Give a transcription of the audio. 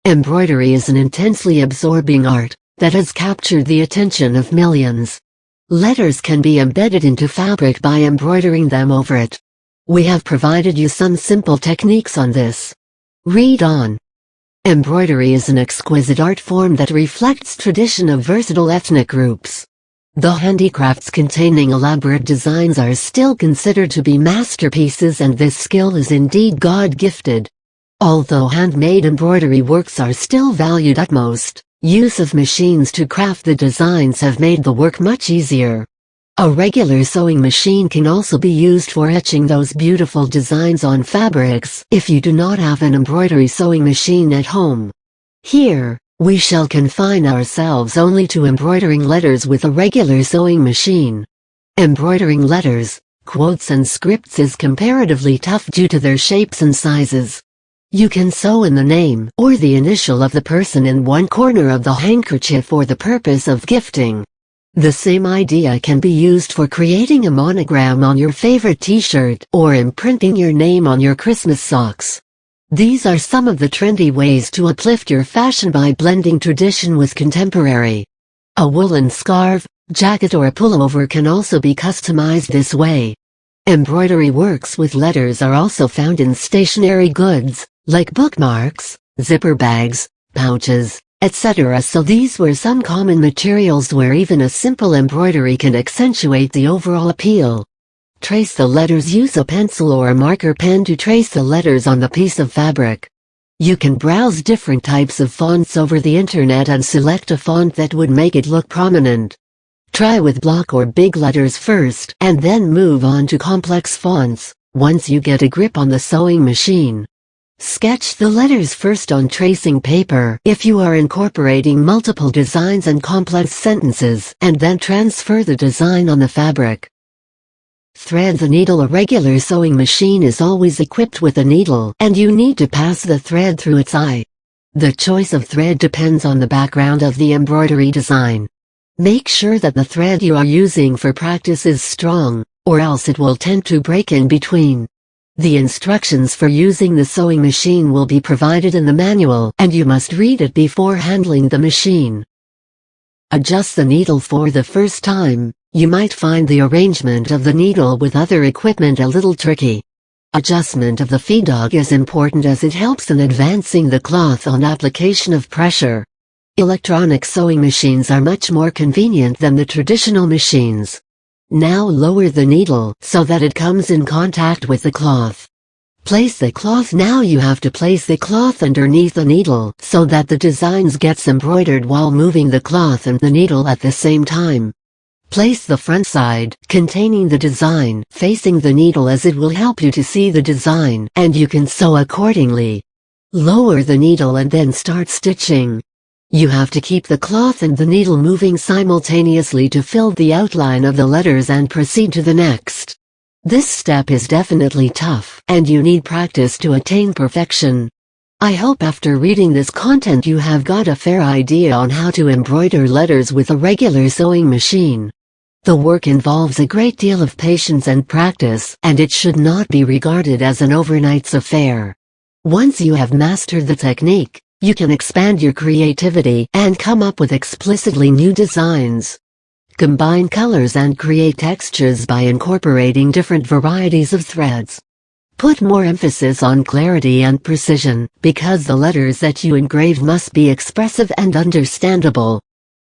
Embroidery is an intensely absorbing art that has captured the attention of millions. Letters can be embedded into fabric by embroidering them over it. We have provided you some simple techniques on this. Read on. Embroidery is an exquisite art form that reflects tradition of versatile ethnic groups. The handicrafts containing elaborate designs are still considered to be masterpieces, and this skill is indeed God-gifted. Although handmade embroidery works are still valued utmost, use of machines to craft the designs have made the work much easier. A regular sewing machine can also be used for etching those beautiful designs on fabrics if you do not have an embroidery sewing machine at home. Here, we shall confine ourselves only to embroidering letters with a regular sewing machine. Embroidering letters, quotes and scripts is comparatively tough due to their shapes and sizes. You can sew in the name or the initial of the person in one corner of the handkerchief for the purpose of gifting. The same idea can be used for creating a monogram on your favorite t-shirt or imprinting your name on your Christmas socks. These are some of the trendy ways to uplift your fashion by blending tradition with contemporary. A woolen scarf, jacket or a pullover can also be customized this way. Embroidery works with letters are also found in stationery goods, like bookmarks, zipper bags, pouches, etc. So these were some common materials where even a simple embroidery can accentuate the overall appeal. Trace the letters. Use a pencil or a marker pen to trace the letters on the piece of fabric. You can browse different types of fonts over the internet and select a font that would make it look prominent. Try with block or big letters first and then move on to complex fonts once you get a grip on the sewing machine. Sketch the letters first on tracing paper if you are incorporating multiple designs and complex sentences, and then transfer the design on the fabric. Thread the needle. A regular sewing machine is always equipped with a needle, and you need to pass the thread through its eye. The choice of thread depends on the background of the embroidery design. Make sure that the thread you are using for practice is strong, or else it will tend to break in between. The instructions for using the sewing machine will be provided in the manual, and you must read it before handling the machine. Adjust the needle. For the first time, you might find the arrangement of the needle with other equipment a little tricky. Adjustment of the feed dog is important as it helps in advancing the cloth on application of pressure. Electronic sewing machines are much more convenient than the traditional machines. Now lower the needle so that it comes in contact with the cloth. Place the cloth. Now you have to place the cloth underneath the needle so that the designs gets embroidered while moving the cloth and the needle at the same time. Place the front side, containing the design, facing the needle as it will help you to see the design, and you can sew accordingly. Lower the needle and then start stitching. You have to keep the cloth and the needle moving simultaneously to fill the outline of the letters and proceed to the next. This step is definitely tough, and you need practice to attain perfection. I hope after reading this content you have got a fair idea on how to embroider letters with a regular sewing machine. The work involves a great deal of patience and practice, and it should not be regarded as an overnight's affair. Once you have mastered the technique, you can expand your creativity and come up with explicitly new designs. Combine colors and create textures by incorporating different varieties of threads. Put more emphasis on clarity and precision, because the letters that you engrave must be expressive and understandable.